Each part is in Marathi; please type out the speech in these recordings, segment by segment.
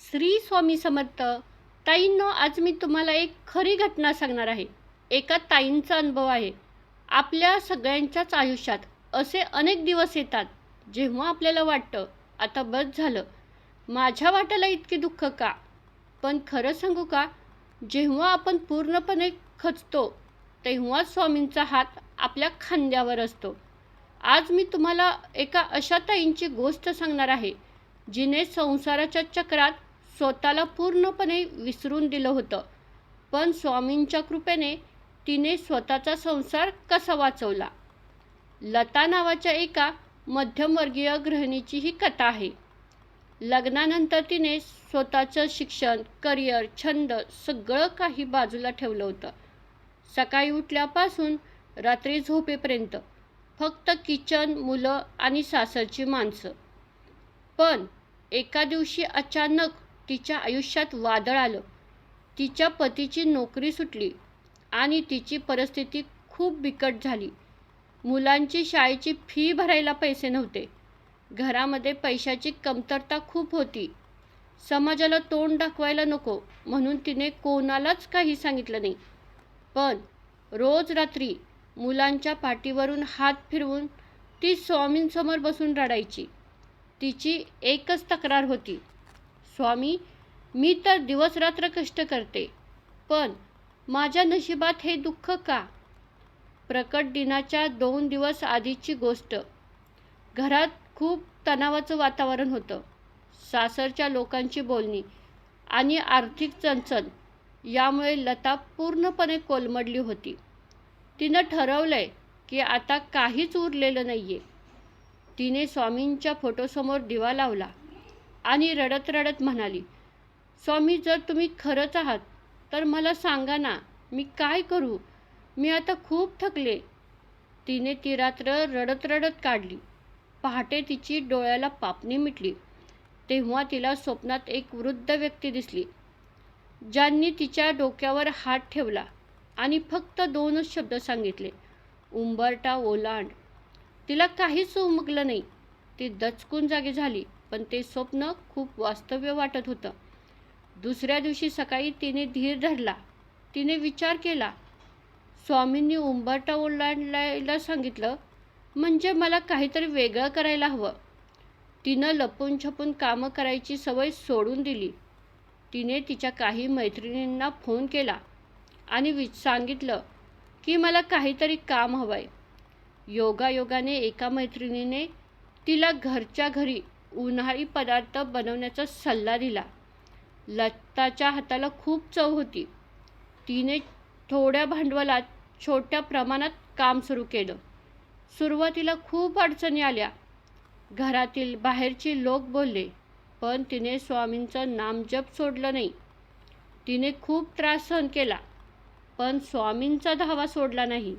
श्री स्वामी समर्थ. ताईंनो, आज मी तुम्हाला एक खरी घटना सांगणार आहे. एका ताईंचा अनुभव आहे. आपल्या सगळ्यांच्याच आयुष्यात असे अनेक दिवस येतात जेव्हा आपल्याला वाटतं आता बस झालं, माझ्या वाट्याला इतके दुःख का. पण खरं सांगू का, जेव्हा आपण पूर्णपणे खचतो तेव्हा स्वामींचा हात आपल्या खांद्यावर असतो. आज मी तुम्हाला एका अशा ताईंची गोष्ट सांगणार आहे जिने संसाराच्या चक्रात स्वतःला पूर्णपणे विसरून दिलं होतं, पण स्वामींच्या कृपेने तिने स्वतःचा संसार कसा वाचवला. लता नावाच्या एका मध्यमवर्गीय गृहिणीची ही कथा आहे. लग्नानंतर तिने स्वतःचं शिक्षण, करिअर, छंद सगळं काही बाजूला ठेवलं होतं. सकाळी उठल्यापासून रात्री झोपेपर्यंत फक्त किचन, मुलं आणि सासरची माणसं. पण एका दिवशी अचानक तिच्या आयुष्यात वादळ आलं. तिच्या पतीची नोकरी सुटली आणि तिची परिस्थिती खूप बिकट झाली. मुलांची शाळेची फी भरायला पैसे नव्हते. घरामध्ये पैशाची कमतरता खूप होती. समाजाला तोंड दाखवायला नको म्हणून तिने कोणालाच काही सांगितलं नाही. पण रोज रात्री मुलांच्या पाठीवरून हात फिरवून ती स्वामींसमोर बसून रडायची. तिची एकच तक्रार होती, स्वामी, मी तर दिवसरात्र कष्ट करते, पण माझ्या नशिबात हे दुःख का. प्रकट दिनाच्या 2 दिवस आधीची गोष्ट. घरात खूप तणावाचं वातावरण होतं. सासरच्या लोकांची बोलणी आणि आर्थिक चणचण यामुळे लता पूर्णपणे कोलमडली होती. तिनं ठरवलंय की आता काहीच उरलेलं नाहीये. तिने स्वामींच्या फोटोसमोर दिवा लावला आणि रडत रडत म्हणाली, स्वामी, जर तुम्ही खरंच आहात तर मला सांगा ना, मी काय करू. मी आता खूप थकले. तिने ती रात्र रडत रडत काढली. पहाटे तिची डोळ्याला पापणी मिटली तेव्हा तिला स्वप्नात एक वृद्ध व्यक्ती दिसली, ज्यांनी तिच्या डोक्यावर हात ठेवला आणि फक्त 2च शब्द सांगितले, उंबरठा ओलांड. तिला काहीच उमगलं नाही. ती दचकून जागी झाली, पण ते स्वप्न खूप वास्तव्य वाटत होतं. दुसऱ्या दिवशी सकाळी तिने धीर धरला. तिने विचार केला, स्वामींनी उंबरठा ओलांडायला सांगितलं म्हणजे मला काहीतरी वेगळं करायला हवं. तिनं लपून छपून कामं करायची सवय सोडून दिली. तिने तिच्या काही मैत्रिणींना फोन केला आणि सांगितलं की मला काहीतरी काम हवं आहे. योगायोगाने एका मैत्रिणीने तिला घरच्या घरी उन्हाळी पदार्थ बनवण्याचा सल्ला दिला. लताच्या हाताला खूप चव होती. तिने थोड्या भांडवलात छोट्या प्रमाणात काम सुरू केलं. सुरुवातीला खूप अडचणी आल्या. घरातील बाहेरची लोक बोलले, पण तिने स्वामींचं नामजप सोडलं नाही. तिने खूप त्रास सहन केला, पण स्वामींचा धावा सोडला नाही.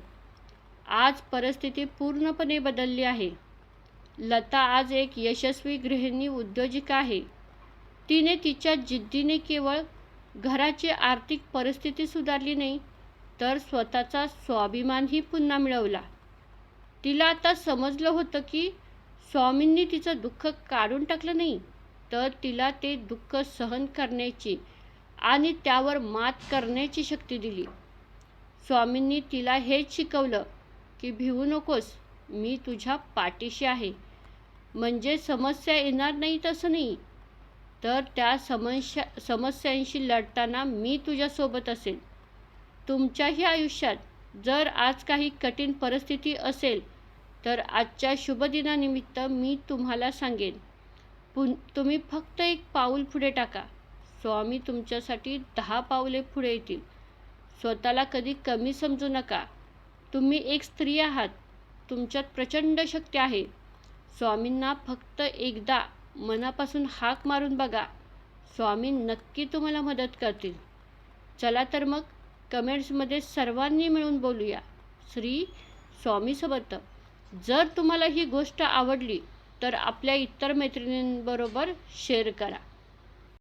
आज परिस्थिती पूर्णपणे बदलली आहे. लता आज एक यशस्वी गृहिणी उद्योजिका आहे. तिने तिच्या जिद्दीने केवळ घराची आर्थिक परिस्थिती सुधारली नाही, तर स्वतःचा स्वाभिमानही पुन्हा मिळवला. तिला आता समजलं होतं की स्वामींनी तिचं दुःख काढून टाकलं नाही, तर तिला ते दुःख सहन करण्याची आणि त्यावर मात करण्याची शक्ती दिली. स्वामींनी तिला हेच शिकवलं की भिवू नकोस, मी तुझ्या पाठीशी आहे. म्हणजे समस्या येणार नाहीत असं नाही, तर त्या समस्यांशी लढताना मी तुझ्यासोबत असेल. तुमच्याही आयुष्यात जर आज काही कठीण परिस्थिती असेल तर आजच्या शुभदिनानिमित्त मी तुम्हाला सांगेन, तुम्ही फक्त एक पाऊल पुढे टाका. स्वामी तुमच्यासाठी 10 पावले पुढे येतील. स्वतःला कधी कमी समजू नका. तुम्ही एक स्त्री आहात. तुमच्यात प्रचंड शक्ती आहे. स्वामींना फक्त एकदा मनापासून हाक मारून बघा. स्वामी नक्की तुम्हाला मदत करतील. चला तर मग कमेंट्समध्ये सर्वांनी मिळून बोलूया, श्री स्वामी समर्थ. जर तुम्हाला ही गोष्ट आवडली तर आपल्या इतर मैत्रिणींबरोबर शेअर करा.